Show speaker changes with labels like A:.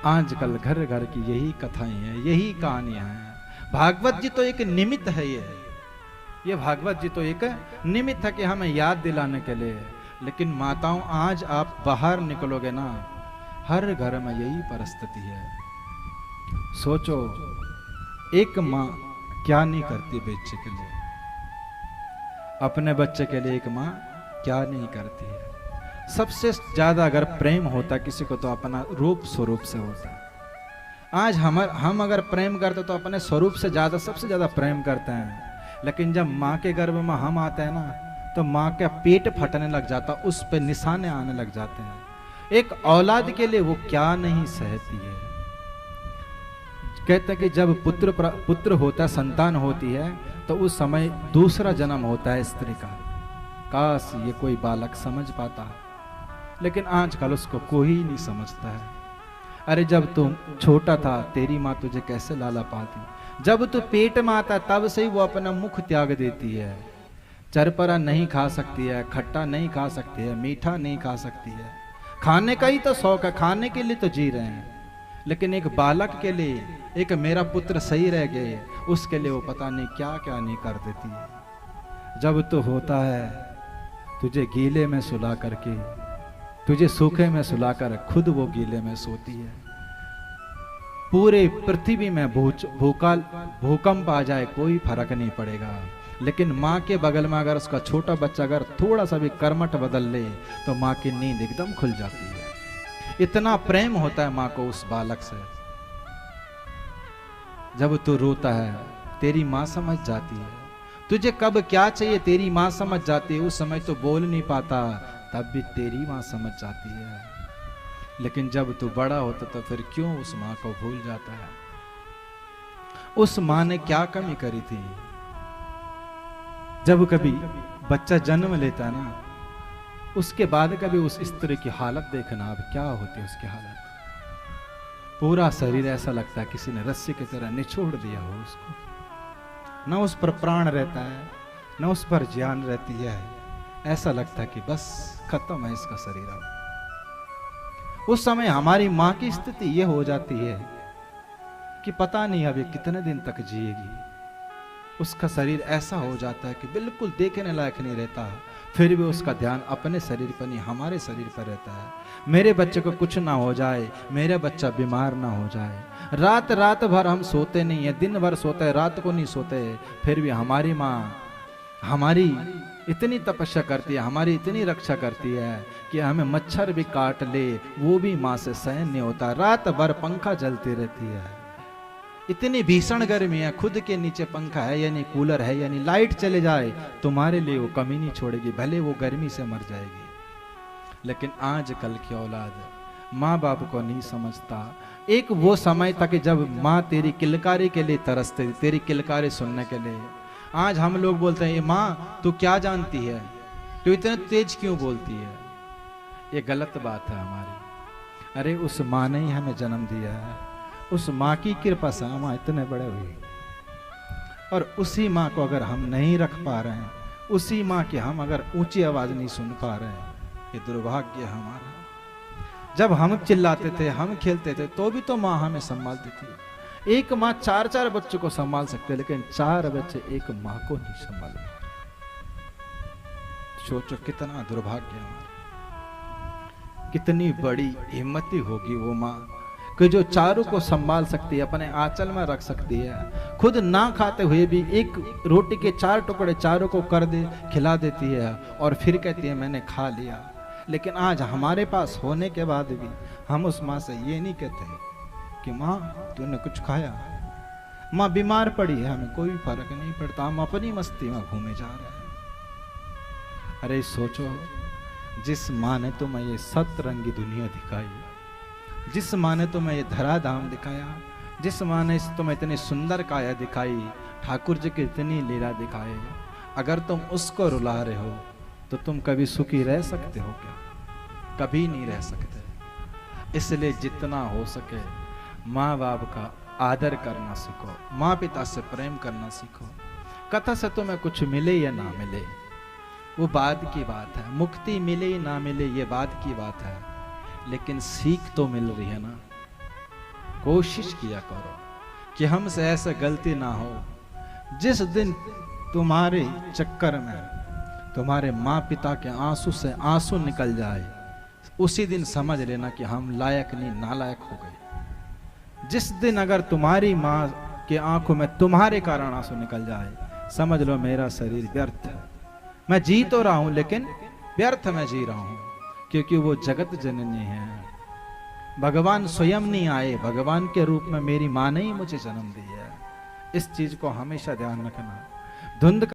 A: आजकल घर घर की यही कथाएं हैं, यही कहानियां हैं। भागवत जी तो एक निमित्त है, ये भागवत जी तो एक निमित्त है कि हमें याद दिलाने के लिए। लेकिन माताओं, आज आप बाहर निकलोगे ना, हर घर में यही परिस्थिति है। सोचो, एक माँ क्या नहीं करती बच्चे के लिए, अपने बच्चे के लिए एक माँ क्या नहीं करती है। सबसे ज्यादा अगर प्रेम होता किसी को तो अपना रूप स्वरूप से होता। आज हम अगर प्रेम करते तो अपने स्वरूप से ज्यादा, सबसे ज्यादा प्रेम करते हैं। लेकिन जब माँ के गर्भ में हम आते हैं ना, तो माँ का पेट फटने लग जाता, उस पे निशाने आने लग जाते हैं। एक औलाद के लिए वो क्या नहीं सहती है। कहते हैं कि जब पुत्र होता है, संतान होती है, तो उस समय दूसरा जन्म होता है स्त्री का। काश ये कोई बालक समझ पाता, लेकिन आजकल उसको कोई नहीं समझता है। अरे जब तुम छोटा था, तेरी माँ तुझे कैसे लाला पाती। जब तू पेट में आता तब से ही वो अपना मुख त्याग देती है। चरपरा नहीं खा सकती है, खट्टा नहीं खा सकती है, मीठा नहीं खा सकती है। खाने का ही तो शौक है, खाने के लिए तो जी रहे हैं। लेकिन एक बालक के लिए, एक मेरा पुत्र सही रह गए, उसके लिए वो पता नहीं क्या क्या नहीं कर देती है। जब तो होता है, तुझे गीले में सुला करके, तुझे सूखे में सुलाकर खुद वो गीले में सोती है। पूरे पृथ्वी में भूकंप आ जाए कोई फर्क नहीं पड़ेगा, लेकिन माँ के बगल में अगर उसका छोटा बच्चा अगर थोड़ा सा भी कर्मठ बदल ले तो माँ की नींद एकदम खुल जाती है। इतना प्रेम होता है माँ को उस बालक से। जब तू रोता है, तेरी माँ समझ जाती है। तुझे कब क्या चाहिए तेरी माँ समझ जाती है। उस समय तो बोल नहीं पाता, तब भी तेरी माँ समझ जाती है। लेकिन जब तू बड़ा होता तो फिर क्यों उस माँ को भूल जाता है। उस माँ ने क्या कमी करी थी। जब कभी बच्चा जन्म लेता ना, उसके बाद कभी उस स्त्री की हालत देखना, अब क्या होती है उसकी हालत। पूरा शरीर ऐसा लगता है किसी ने रस्सी की तरह निचोड़ दिया हो उसको। न उस पर प्राण रहता है, न उस पर जान रहती है। ऐसा लगता है कि बस खत्म है इसका शरीर। अब उस समय हमारी माँ की स्थिति ये हो जाती है कि पता नहीं अभी कितने दिन तक जिएगी। उसका शरीर ऐसा हो जाता है कि बिल्कुल देखने लायक नहीं रहता, फिर भी उसका ध्यान अपने शरीर पर नहीं, हमारे शरीर पर रहता है। मेरे बच्चे को कुछ ना हो जाए, मेरा बच्चा बीमार ना हो जाए। रात भर हम सोते नहीं है, दिन भर सोते हैं, रात को नहीं सोते, फिर भी हमारी माँ हमारी इतनी तपस्या करती है, हमारी इतनी रक्षा करती है कि हमें मच्छर भी काट ले वो भी माँ से सहन नहीं होता। रात भर पंखा चलती रहती है, इतनी भीषण गर्मी है, खुद के नीचे पंखा है यानी कूलर है, यानी लाइट चले जाए तुम्हारे लिए वो कमी नहीं छोड़ेगी, भले वो गर्मी से मर जाएगी। लेकिन आजकल की औलाद माँ बाप को नहीं समझता। एक वो समय था कि जब माँ तेरी किलकारी के लिए तरसती, तेरी किलकारी सुनने के लिए। आज हम लोग बोलते हैं, माँ तू क्या जानती है, तू इतने तेज क्यों बोलती है। ये गलत बात है हमारी। अरे उस माँ ने ही हमें जन्म दिया है, उस माँ की कृपा से हम इतने बड़े हुए। और उसी माँ को अगर हम नहीं रख पा रहे हैं, उसी माँ की हम अगर ऊंची आवाज नहीं सुन पा रहे हैं, ये दुर्भाग्य हमारा। जब हम चिल्लाते थे, हम खेलते थे, तो भी तो माँ हमें संभालती थी। एक माँ चार बच्चों को संभाल सकते, लेकिन 4 बच्चे एक माँ को नहीं संभाल पा रहे। सोचो कितना दुर्भाग्य हमारा। कितनी बड़ी हिम्मती होगी वो माँ कि जो 4 को संभाल सकती है, अपने आंचल में रख सकती है। खुद ना खाते हुए भी एक रोटी के 4 टुकड़े 4 को कर दे, खिला देती है, और फिर कहती है मैंने खा लिया। लेकिन आज हमारे पास होने के बाद भी हम उस माँ से ये नहीं कहते कि माँ तूने कुछ खाया। माँ बीमार पड़ी है, हमें कोई फर्क नहीं पड़ता, हम अपनी मस्ती में घूमे जा रहे हैं। अरे सोचो, जिस माँ ने तुम्हें ये सतरंगी दुनिया दिखाई, जिस माँ ने तुम्हें ये धराधाम दिखाया, जिस माँ ने तुम्हें इतनी सुंदर काया दिखाई, ठाकुर जी की इतनी लीला दिखाए, अगर तुम उसको रुला रहे हो तो तुम कभी सुखी रह सकते हो क्या? कभी नहीं रह सकते। इसलिए जितना हो सके माँ बाप का आदर करना सीखो, माँ पिता से प्रेम करना सीखो। कथा से तुम्हें कुछ मिले या ना मिले वो बाद की बात है, मुक्ति मिले या ना मिले ये बाद की बात है, लेकिन सीख तो मिल रही है ना। कोशिश किया करो कि हमसे ऐसा गलती ना हो। जिस दिन तुम्हारे चक्कर में तुम्हारे माँ पिता के आंसू से आंसू निकल जाए, उसी दिन समझ लेना कि हम लायक नहीं नालायक हो गए। जिस दिन अगर तुम्हारी माँ के आंखों में तुम्हारे कारण आंसू निकल जाए, समझ लो मेरा शरीर व्यर्थ है। मैं जी तो रहा हूं लेकिन व्यर्थ में जी रहा हूं, क्योंकि वो जगत जननी है। भगवान स्वयं नहीं आए, भगवान के रूप में मेरी माँ ने ही मुझे जन्म दिया है। इस चीज को हमेशा ध्यान रखना। धुंध